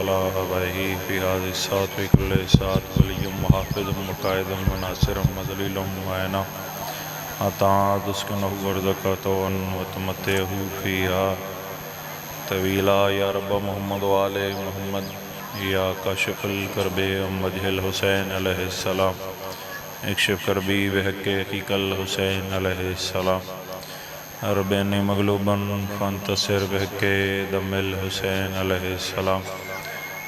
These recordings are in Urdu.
وعلى آبائه في هذه الساعة في كل ساعة ولي محافظ مقائد مناصر مذليل معينا أطاعت اسكنه ورزقته وتمتعه فيها طويلا يا رب محمد وآل محمد يا كاشف الكرب وجه الحسين عليه السلام اكشف کربی بحق حقیق الحسین علیہ السلام رب انی مغلوبا فانتصر بحق دم الحسین علیہ السلام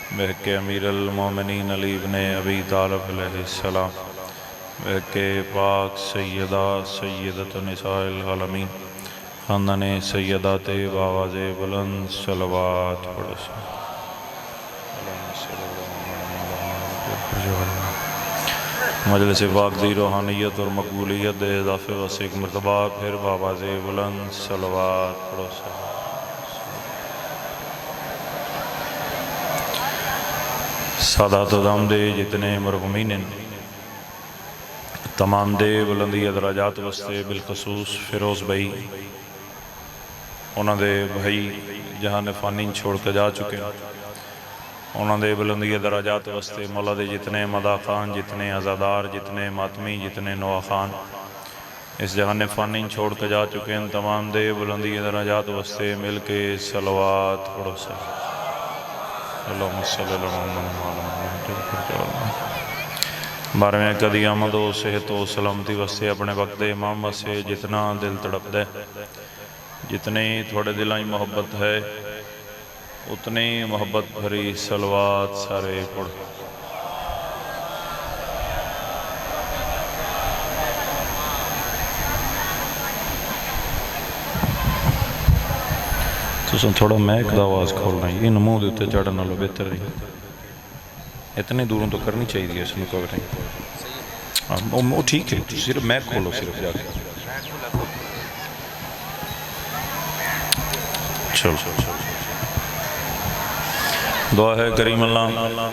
بحق امیر المومنین علی بن ابی طالب علیہ السلام بحق پاک سیدہ سیدۃ نساء العالمین خاندان سیدات بآواز بلند صلوات پڑھو مجلس پاک دی روحانیت اور مقبولیت دے اضافے واسطے ایک مرتبہ پھر بآواز بلند صلوات پڑھو سادات ادام دے جتنے مرحومین ہیں تمام دے بلندی درجات واسطے بالخصوص فیروز بھائی انہوں دے بھائی جہاں فانی چھوڑ کے جا چکے انہوں دے بلندی درجات واسطے مولا دے جتنے مدا خان جتنے عزادار جتنے ماتمی جتنے نوا خان اس جہان فانی چھوڑ کے جا چکے ہیں تمام دے بلندی درجات واسطے مل کے صلوات پڑھو اللہم صلی اللہ علیہ وسلم بارہویں کدی آمد و صحت و سلامتی واسطے اپنے وقت امام واسطے جتنا دل تڑپ دے جتنے تھوڑے دلائی محبت ہے اتنی محبت بھری صلوات سارے پڑھ تو تھوڑا میک دا آواز کھولنا یہ نمو دے اتے چڑھنا لو بہتر نہیں اتنے دوروں تو کرنی چاہیے دی اس میں کوئی نہیں وہ ٹھیک ہے صرف میک کھولو صرف جا کے چلو دعا ہے کریم اللہ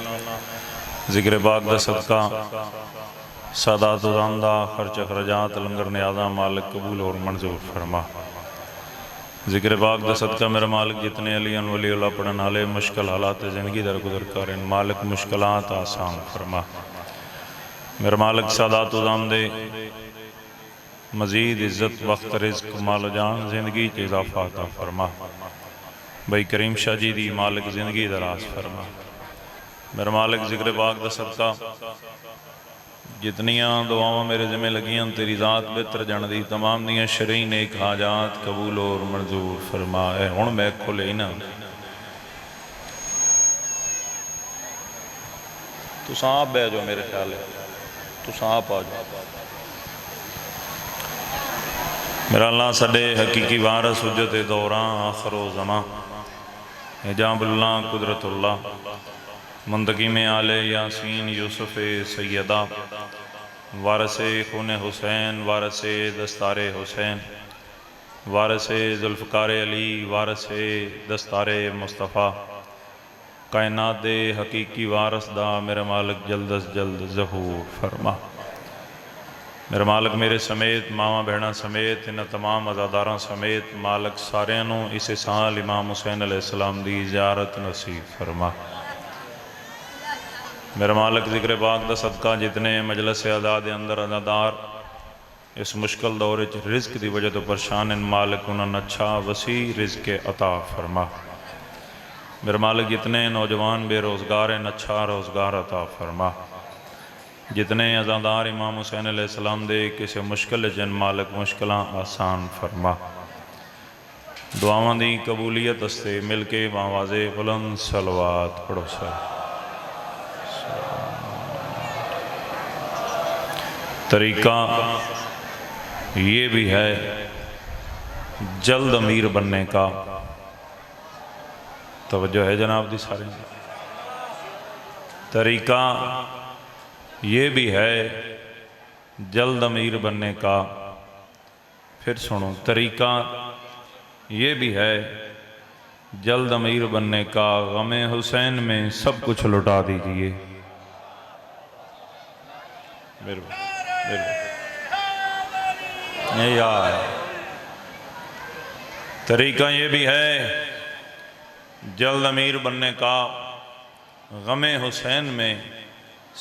ذکر پاک دا صدقہ سادات ادام دا خرچ اخراجات لنگر نیازاں مالک قبول اور منظور فرما ذکر پاک دا صدقہ میرا مالک جتنے علی ان ولی اللہ پڑھن والے مشکل حالات زندگی در گزر کریں مالک مشکلات آسان فرما میرا مالک سادات ادام دے مزید عزت وقت رزق مال و جان زندگی کے اضافہ عطا فرما بھائی کریم شاہ جی دی مالک زندگی دراز فرما میرا مالک ذکر پاک دا صدقہ جتنیاں دعاواں میرے ذمہ لگیاں تیری ذات بہتر جان دی تمام دیاں شرعی نیک حاجات قبول اور منظور فرما اے ہن میں کھولے ہی نا تو آپ بہ جو میرے خیال ہے تو آپ آ جاؤ میرا اللہ سڈے حقیقی وارث حجت دوراں آخر و زمان حجاب اللہ قدرت اللہ منتقیم آل یاسین یوسف سیدہ وارث خون حسین وارث دستار حسین وارث ذوالفقار علی وارث دستار مصطفیٰ کائنات دے حقیقی وارث دا میرا مالک جلد از جلد ظہور فرما میرا مالک میرے سمیت ماما بہنا سمیت ان تمام عزاداراں سمیت مالک ساریانوں اس سال امام حسین علیہ السلام دی زیارت نصیب فرما میرا مالک ذکر پاک دا صدقہ جتنے مجلس عزاد اندر عزادار اس مشکل دور رزق دی وجہ تو پریشان ان مالک انہوں اچھا وسیع رزق عطا فرما میرا مالک جتنے نوجوان بے روزگار ان اچھا روزگار عطا فرما جتنے عزادار امام حسین علیہ السلام دے کسی مشکل جن مالک مشکلان آسان فرما دعاواں دی قبولیت استے مل کے بآواز بلند صلوات پڑھو طریقہ یہ بھی ہے جلد امیر بننے کا توجہ ہے جناب دی سارے طریقہ یہ بھی ہے جلد امیر بننے کا پھر سنو طریقہ یہ بھی ہے جلد امیر بننے کا غم حسین میں سب کچھ لٹا دیجئے طریقہ یہ بھی ہے جلد امیر بننے کا غم حسین میں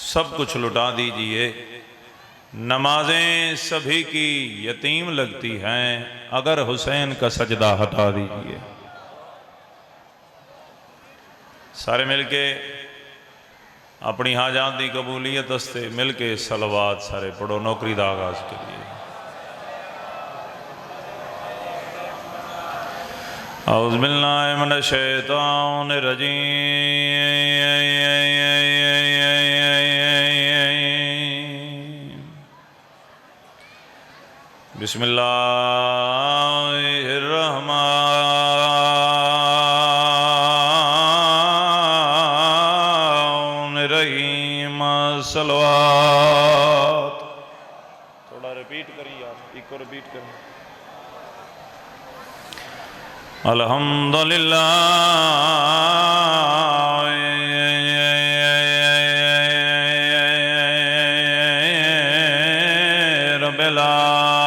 سب کچھ لٹا دیجئے، نمازیں سبھی کی یتیم لگتی ہیں، اگر حسین کا سجدہ ہٹا دیجئے۔ سارے مل کے اپنی حاجات دی قبولیت استے مل کے صلوات سارے پڑھو نوکری دا آغاز کریے۔ اعوذ باللہ من الشیطان الرجیم، بسم اللہ الرحمن الرحیم، صلوات۔ تھوڑا ریپیٹ کریے آپ، ایک کو ریپیٹ کریں۔ الحمدللہ رب العالمین۔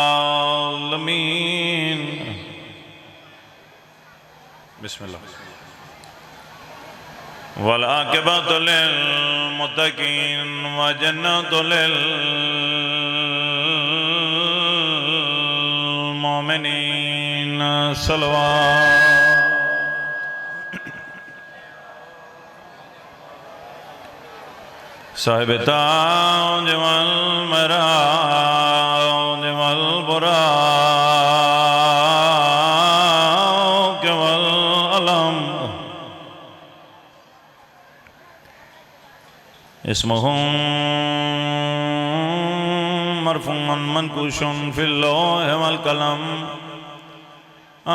بسم اللہ۔ والعاقبۃ للمتقین وجنۃ للمؤمنین، صلوات۔ صاحب تاج والمراج والبراق والعلم، اسمهم مرفوع منقوش في اللوح والقلم،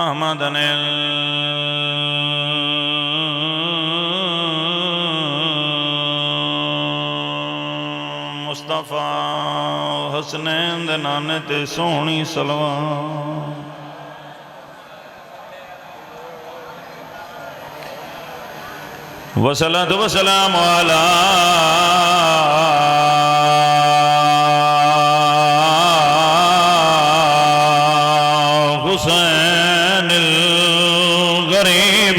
احمد مصطفیٰ حسنین دے نانے تے سونی صلوات۔ والصلاة والسلام علی حسین الغریب،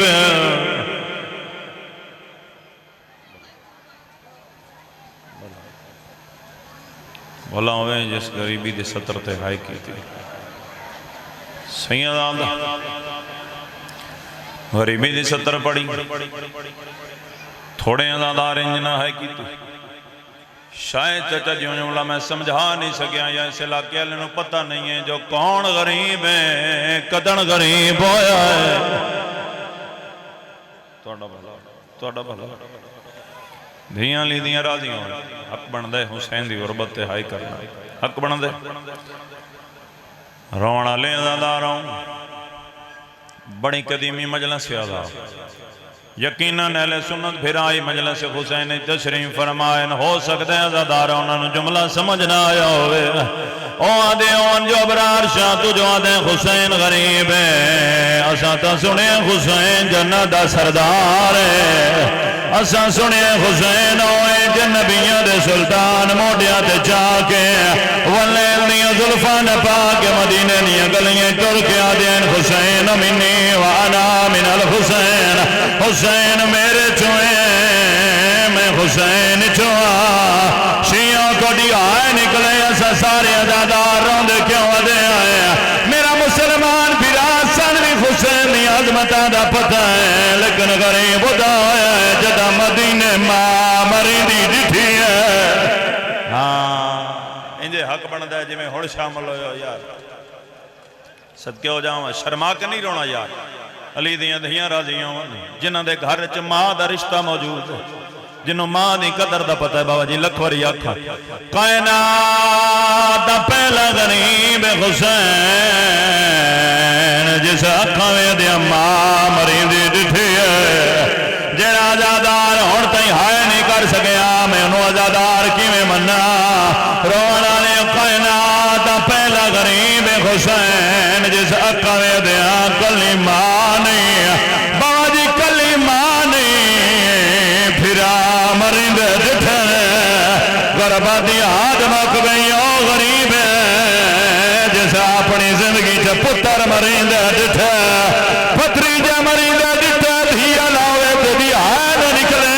بولا ہوئے جس غریبی دے سطر تے ہائی کی تھی۔ سید آدھا غریبی دی سطر پڑی، تھوڑے ازادار انجنہ ہائی کی تھی۔ شاید چچا جیوں جملہ میں سمجھا نہیں سکیا، یا اس علاقے والے نوں پتہ نہیں ہے جو کون غریب ہے، کدن غریب ہویا ہے۔ توڑا بھلا دھیاں لی دیاں راضیاں ہوئے، حق بن دے حسین دی غربت تے ہائی کرنا، حق بن دے رونا لے ازاداروں۔ بڑی قدیمی مجلس سے آدھا یقیناً اہل سنت بھرائی مجلس حسین تشریف فرمائن، ہو سکتے ہیں ازادارہ انہوں نے جملہ سمجھنا آیا ہوئے۔ او آدھے اون جو برار شاہ تو جو آدھے حسین غریب ہے، اساں تا سنے حسین جنت دا سردار ہے، اساں سنے حسین ہوئے جنبیاں دے سلطان، موڈیاں تے چاکے واللیل دیاں ظلفان پاک مدینے دیاں گلیاں ٹر کے آدھین حسین منی وانا من الحسین، حسین میرے چوئے میں حسین چوئا، شیعوں کو ڈیائے نکلے ایسا سارے عدادار روندے کیوں ودے آئے، میرا مسلمان پھرا سن بھی حسین دی عظمتہ دا پتہ ہے، لیکن غریب دا ہے جدہ مدینے ماں مریدی جٹھی ہے۔ ہاں انجھے حق بندہ ہے جی میں ہوڑ شامل ہو یار، صدقے ہو جاؤں شرما کے نہیں رونا یار۔ علی دیاں دھیاں راضیاں جنہاں دے گھر چ ماں دا رشتہ موجود ہے، جنہوں ماں دی قدر دا پتہ ہے بابا جی لکھوری آکھا۔ کائنات دا پہلا غریب حسین، جس اکھاں میں دیا ماں مریندی ڈٹھی ہے، جڑا آزادار ہون تائیں ہائے نہیں کر سکیا، میں انہوں آزادار کی میں مننا رونا نے۔ کائنات دا پہلا غریب حسین، جس اکھاں میں دیا کلی ماں نہیں، بابا جی کلی ماں نہیں، پھرا مرند ڈٹھن غربت یاد مک گئی او غریب ہے، جس اپنی زندگی چ پتر مرند ڈٹھا، پتری جا مرند ڈٹھا، دھیا لاوے تو بھی آئے نہ نکلے،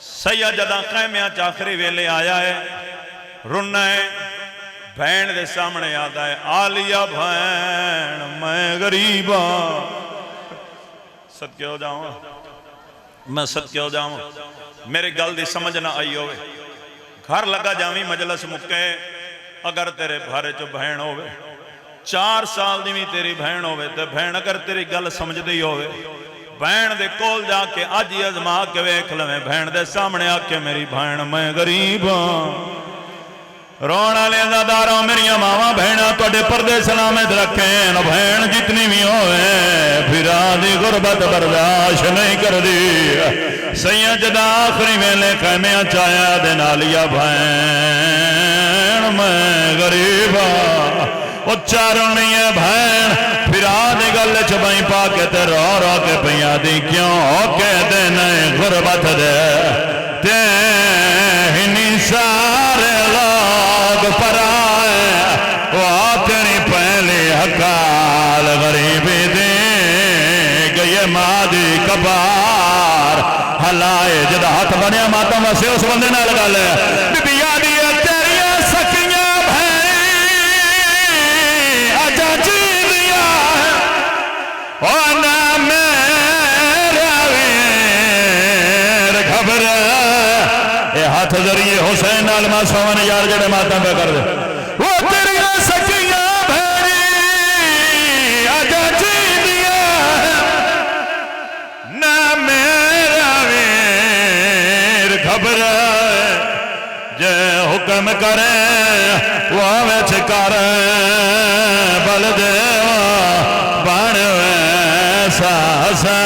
سید جداں خیمیاں آخری ویلے آیا ہے رونا ہے بہن دے سامنے آدھا ہے آلیا بہن میں غریب ہاں صدقے ہو جاؤں میں صدقے ہو جاؤں میرے گل دی سمجھ نہ آئی ہوئے گھر لگا جامی مجلس مکے اگر تیرے بھارے چو بہن ہوئے 4 سال دی بھی تیری بہن ہوئے تے بہن اگر تیری گل سمجھ دی ہوئے بہن دے کول جا کے آج ہی ازما کے ویکھ لویں بہن دے سامنے آ کے میری بہن میں غریب ہاں رونا لے زاداروں میری ماما بہنہ توڑے پردے سلامت رکھیں بہن جتنی بھی ہوئے پھرا دی غربت برداشت نہیں کر دی سید جدا آخری ویلے خیمیاں چایا دینا لیا بہن میں غریب وہ چاروں نہیں ہے بہن پھرا دی گل چبائیں پا کے تے رو رو کے پہیا دی کیوں کہ دینے غربت دے ہنی سارے لوگ پر آئے وہ آتنی پہلی حقال غریبی دے گئے مادی کبار حلائے جدہ ہاتھ بنیا ماتم واسے اس بندے نہ لگا لے بی بی یادی ہے تیریاں سکیاں بھائی آجا جی دیا ہے وانا میرا ویر گھبر ہاتھ ذریعے حسین علمہ سوان یار جڑے ماتم پہ کر دے وہ تیریاں سکیاں بھیری آجا جی دیا نہ میرا ویر گھبر جے حکم کرے وہ ویچ کرے بل دے بان ویسا سا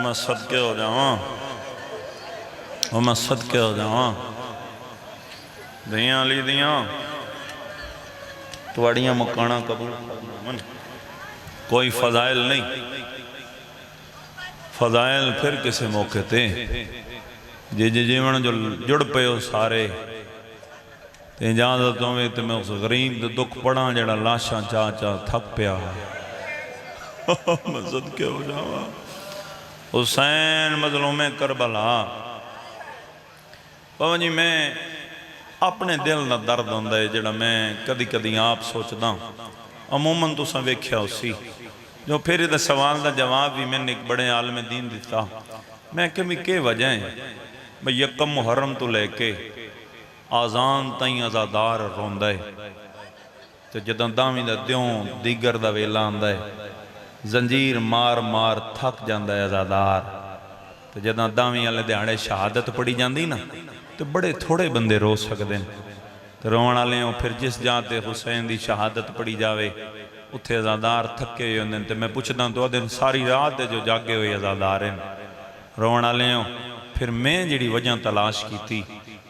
میں صدقے ہو جاؤں میں صدقے ہو جاؤں دیاں لی دیاں توڑیاں مکانہ قبول کوئی فضائل نہیں فضائل پھر کسے موقع تے جی جیون جو جڑ پہ ہو سارے تے اجازتوں میں تے میں اس غریب دے دکھ پڑھاں جڑا لاشاں چاہ تھک پیا میں صدقے ہو جاؤں حسین مظلوم کربلا بابا جی میں اپنے دل نہ درد ہوندہ ہے جڑا میں کدی کدی آپ سوچدا عموماً تو ساں ویکھیا اسی جو پھر دے سوال دا جواب بھی میں نے ایک بڑے عالم دین دیتا میں کمی کے وجہ ہیں بھئی یکم محرم تو لے کے آزان تائیں ازادار روندہ ہے تو جداں دامی دا دیوں دیگر دا ویلا آندہ ہے زنجیر مار مار تھک جاندہ ہے ازادار تو جداں دامی اللہ دیانے شہادت پڑی جاندی نا تو بڑے تھوڑے بندے رو سکتے ہیں تو رونا لیں پھر جس جاتے حسین دی شہادت پڑی جاوے اتھے ازادار تھکے ہوئے ہوندے تو میں پوچھتا ہوں تو دن ساری رات دے جو جاگے ہوئے ازادار ہیں رونا لیں پھر میں جڑی وجہ تلاش کی تھی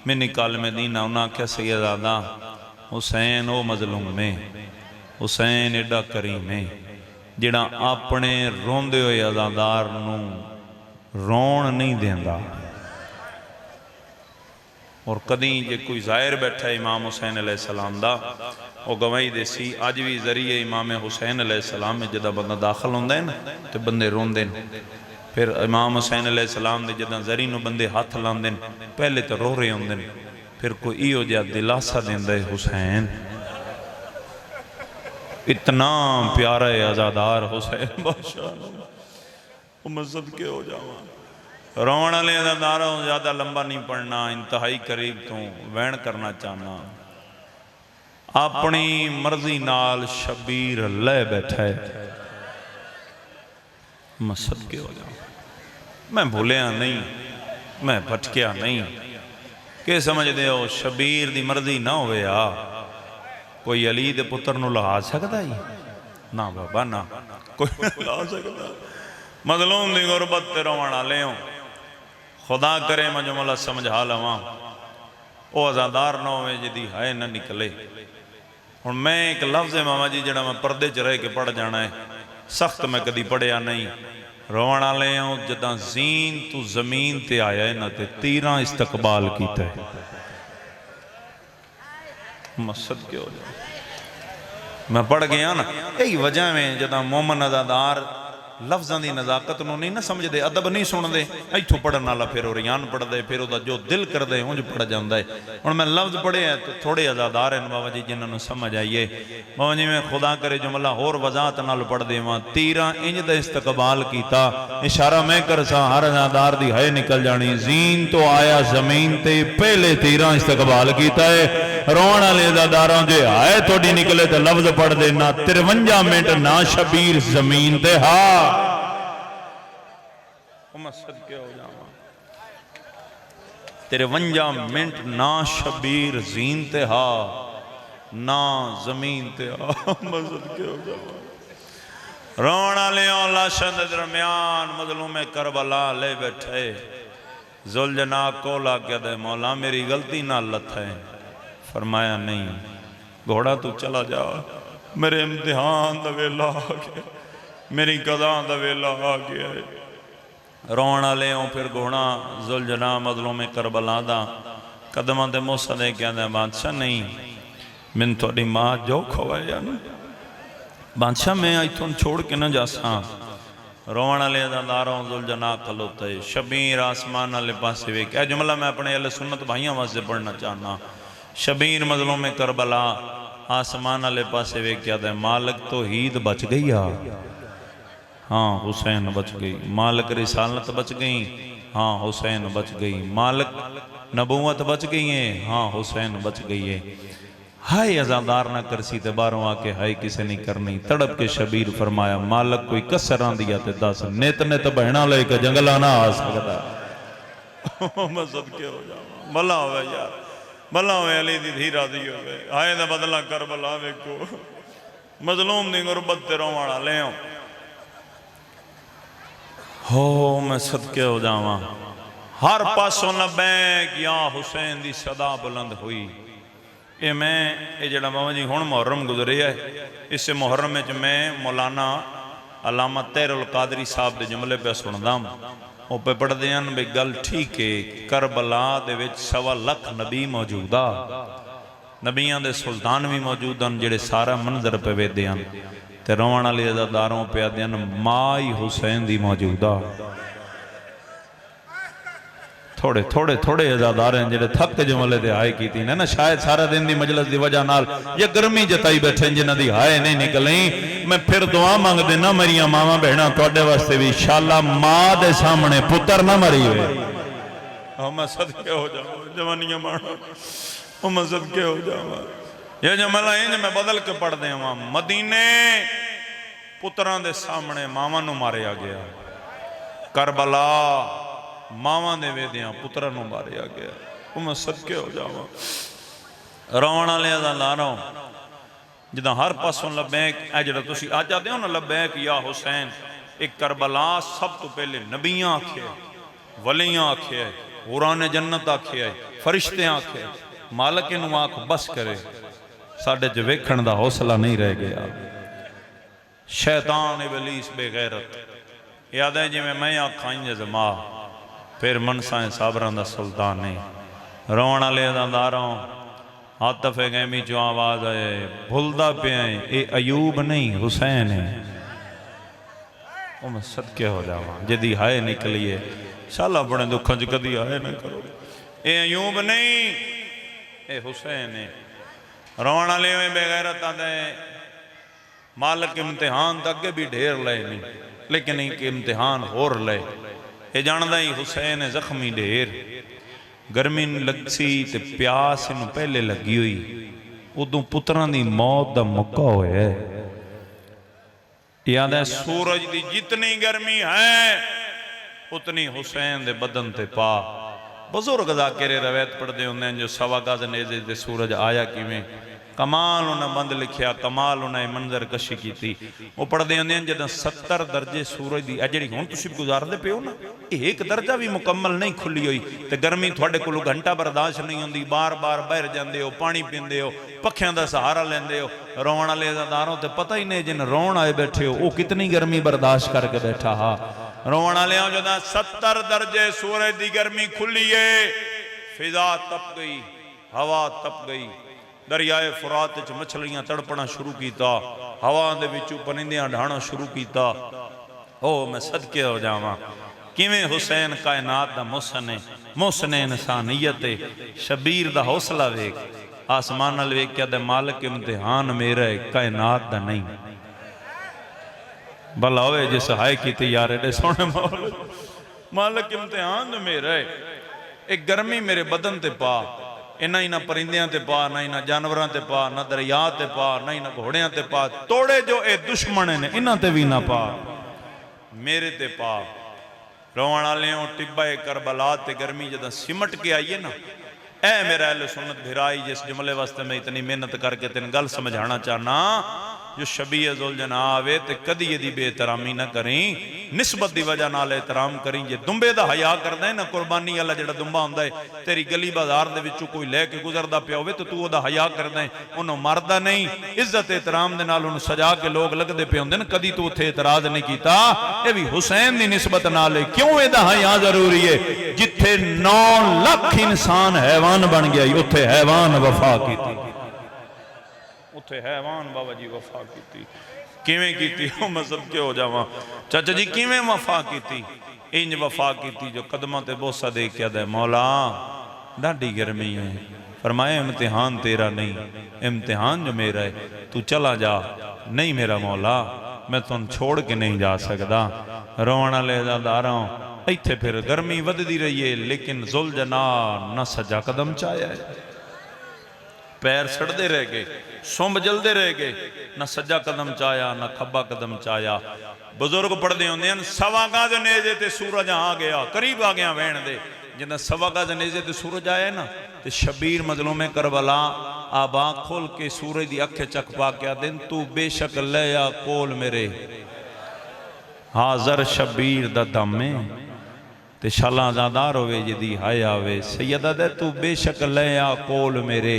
میں نکال مدینہ انہاں کیا سیدادہ حسین او مظلوم میں حسین ایڈا کریم میں جڑا اپنے روندے ہوئے ازادار نو رون نہیں دیندہ اور قدیں جے کوئی ظاہر بیٹھا ہے امام حسین علیہ السلام دا وہ گواہی دے سی آج بھی ذریعے امام حسین علیہ السلام میں جدہ بندہ داخل ہوندہ ہے نا تو بندے روندے پھر امام حسین علیہ السلام دے جدہ ذریعے نو بندے ہاتھ لاندے پہلے تو رو رہے ہوندے پھر کوئی ایو جا دلاسہ دیندہ ہے حسین اتنا پیارا ہے ازادار حسین بادشاہ مزد کے ہو جاؤں رونا لے ازاداروں زیادہ لمبا نہیں پڑھنا انتہائی قریب تو وین کرنا چاہنا اپنی مرضی نال شبیر لے بیٹھا ہے مزد کے ہو جاؤں میں بھولیا نہیں میں بھٹکیا نہیں کہ سمجھ دے ہو شبیر دی مرضی نہ ہوئے کوئی علی دے پتر نو لہا سکتا ہی نا بابا نا کوئی لہا سکتا مظلوم دی غربت تے روانا لے ہوں خدا کرے مجھو مولا سمجھا لواں او ازادار نہ ہوئے جدی ہائے نہ نکلے اور میں ایک لفظ ہے ماما جی جڑا میں پردے چرے کے پڑھ جانا ہے سخت میں کدی پڑھیا نہیں روانا لے ہوں جدہ زین تو زمین تے آیا ہے نہ تے تیرہ استقبال کیتا ہے مسجد کے ہو جائے میں پڑھ گیا نا یہی وجہ میں جدہ مومن ازادار لفظاں دی نزاکت نو نہیں نہ سمجھ دے ادب نہیں سن دے ایتھوں پڑھن والا پھر وہ ریان پڑھ دے پھر وہ جو دل کر دے انج پڑھ جاندا ہے ہن میں لفظ پڑھے ہیں تو تھوڑے ازادار ہیں بابا جی جنہاں نو سمجھ آئیے بابا جی میں خدا کرے جملہ اور وضاحت نال پڑھ دیواں تیراں انج دا استقبال کیتا اشارہ میں کر سا ہر ازادار دی ہے نکل جانی زین تو آیا زمین تے پہلے تیراں استقبال کیتا ہے روان والے ازاداراں جو آئے تھوڑی نکلے تے لفظ پڑھ دے نہ 53 منٹ نہ شبیر زمین تے ہاں میں صدقے ہو جاواں 53 منٹ نہ شبیر زین تے ہاں نہ زمین تے ہاں میں صدقے ہو جاواں روان والے لاشاں دے درمیان مظلوم کربلا لے بیٹھے ذوالجناح کو لا کے دے مولا میری غلطی نہ لت ہے فرمایا نہیں گھوڑا تو چلا جا میرے امتحان دا ویلا آ گیا میری قضاء دا ویلا آ گیا ہے رونا لے ہوں پھر گھوڑا ذوالجناح مظلوم کربلا دا قدمہ دے موسیٰ دے کیا دے بادشاہ نہیں من تھوڑی ماں جو کھوائے یا نا بادشاہ میں آئی تھون چھوڑ کے نہ جاساں رونا لے ازاداروں ذوالجناح کھلوتے شبیر آسمان علی پاسے وے کیا جملہ میں اپنے اہل سنت بھائیاں واسے پڑھنا چاہنا شبیر مظلوم کربلا آسمان علی پاسے وے کیا دے مالک تو ہید بچ گئی ہاں حسین بچ گئی مالک رسالت بچ گئی ہاں حسین بچ گئی مالک نبوت بچ گئی ہے ہاں حسین بچ گئی ہے ہائے ازادار نہ کرسی تے باروں آکے ہائے کسے نہیں کرنی تڑپ کے شبیر فرمایا مالک کوئی کسران دیا تے دس نیت نیت بہنا لے کے جنگلہ نہ آ سکتا میں صدقے ہو جاؤں بھلا ہوئے یار بھلا ہوئے علی دی دھی راضی ہوئے ہائے دا بدلہ کربلا ویکھو مظلوم دی غربت تے روانہ لے ہوں ہو میں صدقے ہو جاواں ہر پاسوں لبیک یا حسین دی صدا بلند ہوئی اے میں اے جڑا بابا جی ہون محرم گزرے ہے اس سے محرم میں مولانا علامہ طاہر القادری صاحب دے جملے پہ سندام وہ پہ پڑھ دیاں بے گل ٹھیک ہے کربلا دے وچ 1.25 لاکھ نبی موجودہ نبیاں دے سلطان بھی موجودہ جڑے سارا منظر پہ وے دیاں تے روان علی ازاداروں پہ دیاں مائی حسین دی موجودہ تھوڑے ازادار ہیں جنہیں تھک جملے دے آئے کی تھی نا شاید سارا دن دی مجلس دی وجہ نال یہ گرمی جتائی بیٹھے جنہ دی آئے نہیں نکلیں میں پھر دعا مانگ دینا میری ماما بہنا توڑے واسطے بھی انشاءاللہ ماں دے سامنے پتر نہ مری ہوئے میں صدقے ہو جاؤں جوانیاں مانا میں صدقے ہو جاؤں یہ جملہ ہیں جو میں بدل کے پڑھ دیں وہاں مدینے پتران دے سامنے ماما نو ماریا گیا کربلا ماما نے وے دیاں پترہ نو ماریا گیا وہ میں صدقے ہو جاواں روانہ لے ازاداروں جدہ ہر پاسوں لبیک اے جدہ تسی آ جاتے ہو نا لبیک یا حسین ایک کربلا سب تو پہلے نبیاں آکھے ولیاں آکھے غوران جنت آکھے فرشتے آکھے مالک انو آکھ بس کرے ساڑھے جو ویکھن دا حوصلہ نہیں رہ گیا شیطان ابلیس بے غیرت یاد ہے جی میں آکھائیں جے زماں پھر منسائیں صابران دا سلطان نہیں رونا لے ازاداروں عاطف غیمی جو آواز آئے بھلدہ پہ آئیں اے ایوب نہیں حسین ہے وہ میں صدقے ہو جاواں جدی ہائے نکلیے شاللہ بڑھیں دکھاں جو کدی آئے نہ کرو اے ایوب نہیں اے حسین ہے رونا لے ہوئے بے غیرت آدھے مالک امتحان تک بھی ڈھیر لے نہیں لیکن ایک امتحان اور لے یہ جاندہ ہی حسین زخمی ڈھیر گرمی لگ سی تے پیاس انہوں پہلے لگی ہوئی ادھوں پتران دی موت دا مکہ ہوئے ہے یاد ہے سورج دی جتنی گرمی ہے اتنی حسین دے بدن تے پا بزرگ ذاکرے روایت پڑھ دے ہوندے ہیں جو سوا گاز نیزے دے سورج آیا کی میں کمال انہیں بند لکھیا کمال انہیں منظر کشی کی تھی وہ پڑھ دے ہوندے ہیں جدہ 70 درجے سورج دی اجڑی ہون تو سب گزار دے پہ ہو نا ایک درجہ بھی مکمل نہیں کھلی ہوئی تے گرمی تھوڑے کو لوگ گھنٹہ برداشت نہیں ہوندی بار بار بہر جاندے ہو پانی پیندے ہو پکھیاں دا سہارا لیندے ہو رونا لے ازاداروں تے پتہ ہی نہیں جن رون آئے بیٹھے ہو وہ کتنی گرمی برداشت کر کے بیٹھا ہا رونا لے ہوں جدہ 70 درجے سورج دی گرمی کھلی ہے فضا تپ گئی ہوا تپ گئی دریائے فرات وچ مچھلیاں تڑپنا شروع کیتا، ہوا دے وچوں پرندیاں ڈھانا شروع کیتا۔ او میں صدقے ہو جاواں کیویں حسین کائنات دا محسن ہے، محسن انسانیت ہے۔ شبیر دا حوصلہ ویکھ، آسمان نال ویکھ کے دے مالک امتحان میرا ہے کائنات دا نہیں۔ بھلا ہوئے جس ہائے کی تیارے دے سونے مولا، مالک امتحان دا میرا ہے۔ ایک گرمی میرے بدن تے پا، انہاں ہی نہ پرندیاں تے پا، نہ ہی نہ جانوراں تے پا، نہ دریا تے پا، نہ ہی نہ گھوڑیاں تے پا، توڑے جو اے دشمن نے انہاں تے بھی نہ پا، میرے تے پا۔ روان آلیوں ٹبہ کربلا تے گرمی جدہ سمٹ کے آئیے نا، اے میرا اہل سنت بھرائی جس جملے واسطے میں اتنی محنت کر کے تین گل سمجھانا چاہنا، جو شبیہ ذوالجناح آوے تے کدی یہ دی بے احترامی نہ کریں، نسبت دی وجہ نال احترام کریں۔ یہ دنبے دا حیا کردہ ہے نا، قربانی اللہ جڑا دنبا ہوندہ ہے، تیری گلی بازار دے وچوں کوئی لے کے گزردہ پیا ہوئے تو دا حیا کردہ ہے، انہوں مردہ نہیں، عزت احترام دے نال انہوں سجا کے لوگ لگ دے پیا ہوندے نا، کدی تو اتھے اعتراض نہیں کیتا۔ اے بھی حسین دی نسبت نالے کیوں اے دا حیا ضروری ہے؟ جتھے 9 لاکھ انسان حیوان بن گیا، اتھے حیوان وفا کی تھی، اتھے حیوان بابا جی وفا کی تھی۔ کیویں کی تھی؟ میں سب کے ہو جاواں چاچا جی کیویں وفا کی تھی؟ انج وفا کی تھی جو قدمہ تے بوسہ دے کیا دے، مولا ڈاڈی گرمی ہے، فرمایا امتحان تیرا نہیں، امتحان جو میرا ہے، تو چلا جا۔ نہیں میرا مولا میں تن چھوڑ کے نہیں جا سکتا۔ رونا لے دارا ہوں ایتھے پھر گرمی ود دی رہی ہے، لیکن ذوالجناح نہ سجا قدم چاہیا ہے، پیر سڑ دے رہ گئے، سنب جل دے رہ گئے، نہ سجا قدم چاہیا نہ کھبا قدم چاہیا۔ بزرگ پڑھ دے ہوندے ہیں سوا گاز نیزے تے سورج آ گیا، قریب آ گیا وین دے، جنہ سوا گاز نیزے تے سورج آیا ہے نا، تے شبیر مظلوم کربلا آبا کھول کے سورج دی اکھے چک پا کیا دن، تو بے شک لیا کول میرے حاضر شبیر دا دم میں، تے شالاں زادار ہوئے جدی ہائے آوے سیدہ دے تو بے شک لیا کول میرے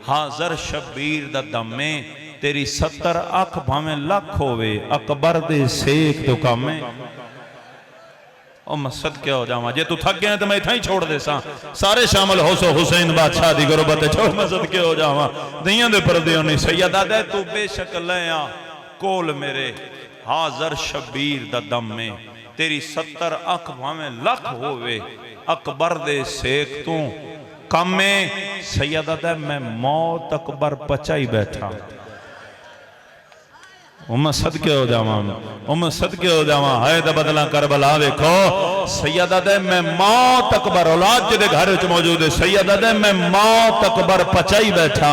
حاضر شبیر دا دم میں، تیری 70 اکھ بھامیں لکھ ہوئے اکبر دے سیک تو کم میں۔ او مسجد کیا ہو جاواں جے تو تھک گئے ہیں تو میں تھا ہی چھوڑ دے ساں، سارے شامل ہو سو حسین بادشاہ دی غربت چھوڑ مسجد کیا ہو جاواں دیاں دے پردے ہونی سیدہ دے تو بے شک لیا کول میرے حاضر شبیر دا دم میں، تیری 70 اکھ بھامیں لکھ ہوئے اکبر دے سیک تو کم میں۔ سیدہ دے میں موت اکبر پچائی بیٹھا، صدقے ہو جاواں صدقے ہو جاواں ہائے دا بدلہ کربلا دیکھو۔ سیدہ دے میں موت اکبر اولاد جدے گھر وچ موجود ہے، سیدہ دے میں موت اکبر پچائی بیٹھا،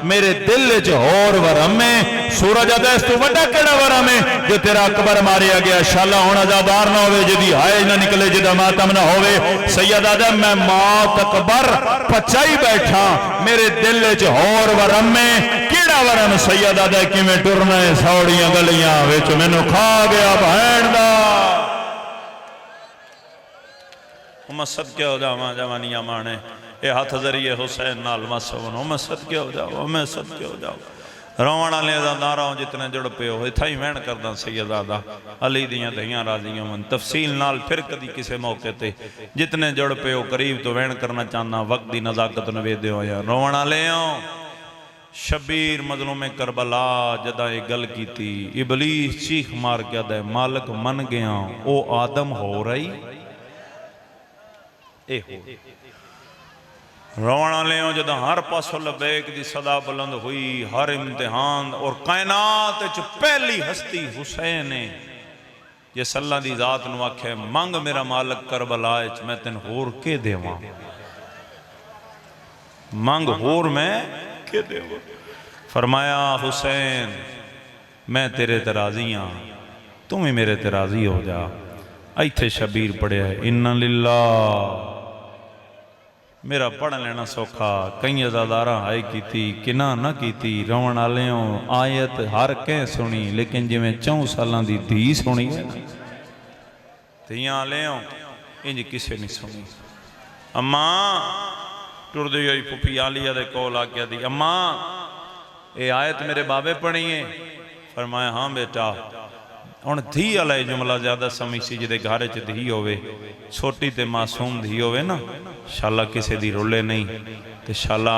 میرے دل وچ ہور ورم میں سورج ادیس تو وڈا کیڑا ورم ہے جو تیرا اکبر ماریا گیا، شالا ہونا زادار نہ ہوئے جدی ہائے نہ نکلے جدہ ماتم نہ ہوئے۔ سیدہ دے میں موت اکبر پچائی بیٹھا، میرے دل وچ ہور ورم میں کیڑا ورم سیدہ دے کی میں ٹرنا ہے سوڑیاں گلیاں وچ مینوں کھا گیا بہن دا۔ صدقے ہو جاواں جوانیاں مانے اے ہاتھ ذریعے حسین نال مسون، میں صدقے ہو جاؤ میں صدقے ہو جاؤ۔ روانا لے دارا ہوں جتنے جڑ پہ ہو اتھا ہی وین کردہ سیدادہ علی دیاں دہیاں راضیوں من تفصیل نال پھر کدی کسے موقع تے جتنے جڑ پہ ہو قریب تو وین کرنا چاہنا وقت دی نزاکت نوے دے ہو یا روانا لے ہوں۔ شبیر مظلوم کربلا جدہ ایک گل کی تھی، ابلیس چیخ مار کیا دے مالک من گیا او آدم ہو رہی اے ہو۔ روانا لے ہوں جدہ ہر پاسو لبیک دی صدا بلند ہوئی، ہر امتحان اور کائنات چ پہلی ہستی حسین ہے جس اللہ دی ذات نو آکھے منگ میرا مالک کربلا اچ میں تن ہور کے دیواں، منگ ہور میں کے دیواں۔ فرمایا حسین میں تیرے ترازیاں تم ہی میرے ترازی ہو جا۔ ایتھے شبیر پڑھے ہے ان للہ، میرا پڑھ لینا سوکھا کئی ازادارہ آئے کی تھی کنہ نہ کی تھی۔ روان آلیوں آیت ہر کہیں سنی لیکن جو میں 4 سالان دی دھی سنی ہے تیاں آلیوں انج کسے نہیں سنی۔ اماں ٹر دی ہوئی پھپی آلیہ دے کول آ گیا دی، اماں اے آیت میرے بابے پڑھی ہیں؟ فرمایا ہاں بیٹا۔ ان دھی علیہ جملہ زیادہ سمی سی جدے گھارے چھ دھی ہوئے چھوٹی تے معصوم دھی ہوئے نا، شالا کسے دی رولے نہیں تے شالا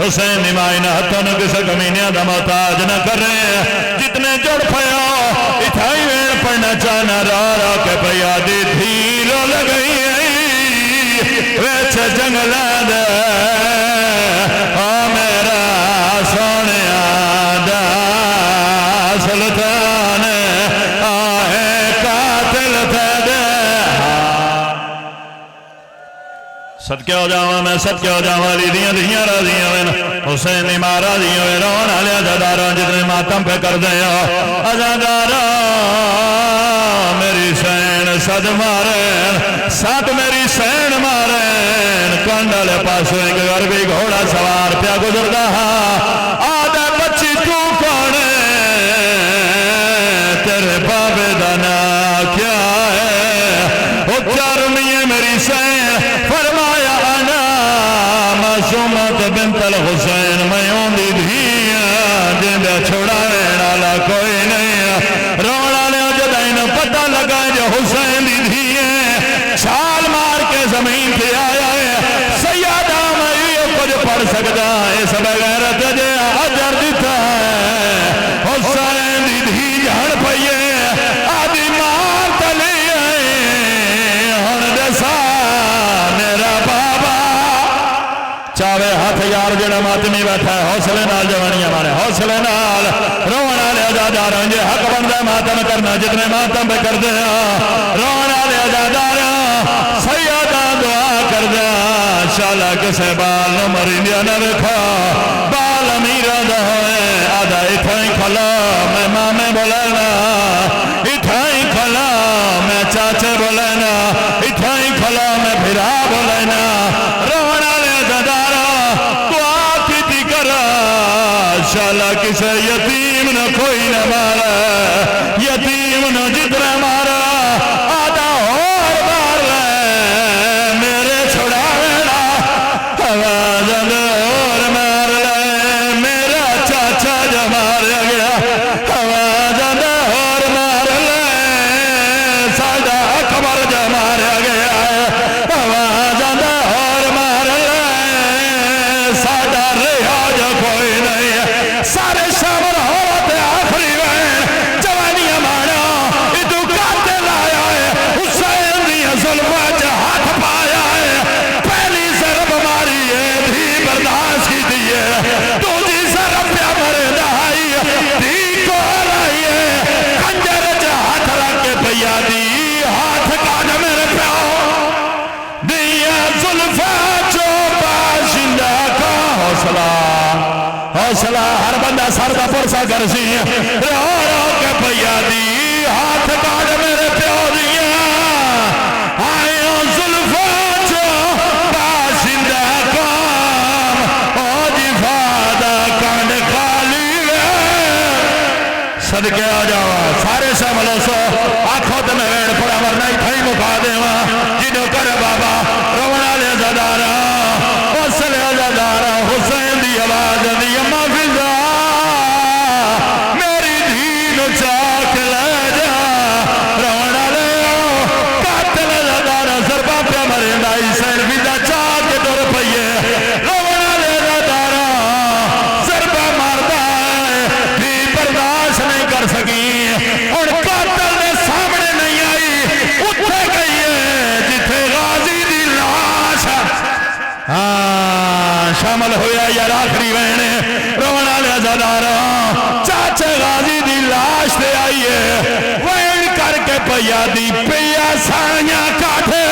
حسین نمائی نہ ہتھوں نہ کسے کمینیاں دا محتاج نہ کر رہے ہیں جتنے جڑ پیا اتھائی وین پڑھنا چاہنا را را کے پیا دی دھیلو لگئی ویچ جنگلہ دے میرا سونے آدھا سلطان آئے قاتل دے صدقے ہو جاواں میں صدقے ہو جاواں لی دیاں راضیاں میں حسین نما راضیاں میں رون آلے عزاداراں جتنے ماتم پہ کر دیا عزاداراں میری سین صد مارین سات میری سین مارین کنڈالے پاسو ایک غربی گھوڑا سوار پیا گزر دہا آدھا بچی تو کونے تیرے بابے دانا کیا ہے وہ چارمیے میری سین فرمایا انا معصومت بنت الحسین میں ہوندی دھیاں جندے چھوڑاوے نالا کوئی نہیں رونا لے جدائن پتہ لگا جو حسین دی دھیاں چھال مار کے زمین پہ آیا ہے سیادہ میں یہ کچھ پڑھ سکتا اس بغیرت جے اجر دیتا ہے حسین دی دھی جھڑ پئیے آدھی مار تلی ہن دسا میرا بابا چاوے ہاتھ یار جڑا ماتمی بیٹھا ہے حوصلے نال جوانی ہمارے حوصلے نال رونا لے عزاداراں جے حق بندہ ماتم کرنا جتنے ماتم پہ کر دیا رونا لے عزاداراں سیادہ دعا کر دیا شالا کسے بال نمری دیا نہ رکھا بال امیرہ دا ہوئے آدھا اتھائی کھلا میں مامے بولینا اتھائی کھلا میں چاچے بولینا اتھائی کھلا میں بھرا بولینا رونا لے عزاداراں دعا کی دی کرا شالا کسے یتیم نہ کوئی نہ مارا یتیم نہ جتنا مارا آدھا اور مار لے میرے چھوڑا ویڑا آواز اور مار لے میرا چاچا جو مارا گیا آواز اور مار لے سادہ اکبر جو مارا گیا آواز اور مار لے سادہ رہا جو کوئی نہیں سارے شامل ہوتے آخری وین جوانی ہمارا ادھو کاتے لایا ہے حسین دیا ظلمہ جا ہاتھ پایا ہے پہلی ضرب ماری ہے دھی برداشت کی دیئے دوسری ضرب پہ مرے دہائی دھی کو لائی ہے کنجر جا ہاتھ رکھے پیا دی ہاتھ کانا میرے پیاؤ دیا ظلفہ جو باشندہ کا حوصلہ ہر بندہ سر کا پرسا کر سی رو رو کے پیا دی ہاتھ کاٹ میرے پیو دیا آئیوں ظلفہ جو باشندہ کام او جفادہ کانڈ خالی ہے صدقے آ جاؤ سارے شاملوں سو آنکھوں تے میں ویڑ پڑا ورنہ ہی تھائی مکھا دے وہاں جنہوں کرے بابا رونا لے زدارا وصل عزادارا حسین دی آواز دی اما فضا میری دھین چاک لے جا رونا لے قاتل عزادارا سرپا پہ مرندہ حسین فضا چاک دور پئیے رونا لے عزادارا سرپا مردہ ہے بھی برداشت نہیں کر سکی اور قاتل نے سامنے نہیں آئی اٹھے گئی ہے جتھے غازی دی لاش شامل ہویا یار آخری وینے رونا لے عزادارا چاچے غازی دی لاش دے آئیے وین کر کے پیا دی پیا سانیاں کاٹھے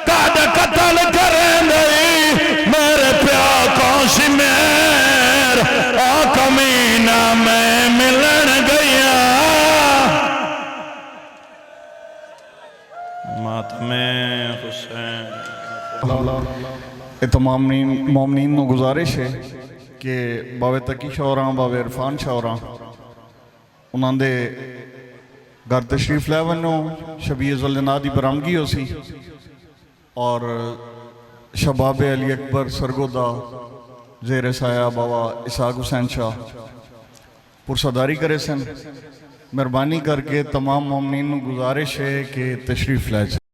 کاد قتل کریں دئی میرے پیا کونسی میر آکمینہ میں ملن گیا ماتم حسین تمام مومنین نو گزارش ہے کہ باوے تقی شوراں باوے عرفان شوراں انہاں دے گھر تشریف لے ونو شبیہ ذوالجناح دی برامگی ہو سی اور شباب علی اکبر سرگودہ زیر سایہ بابا اسحاق حسین شاہ پرسداری کرے سن مہربانی کر کے تمام مومنین نو گزارش ہے کہ تشریف لے جائے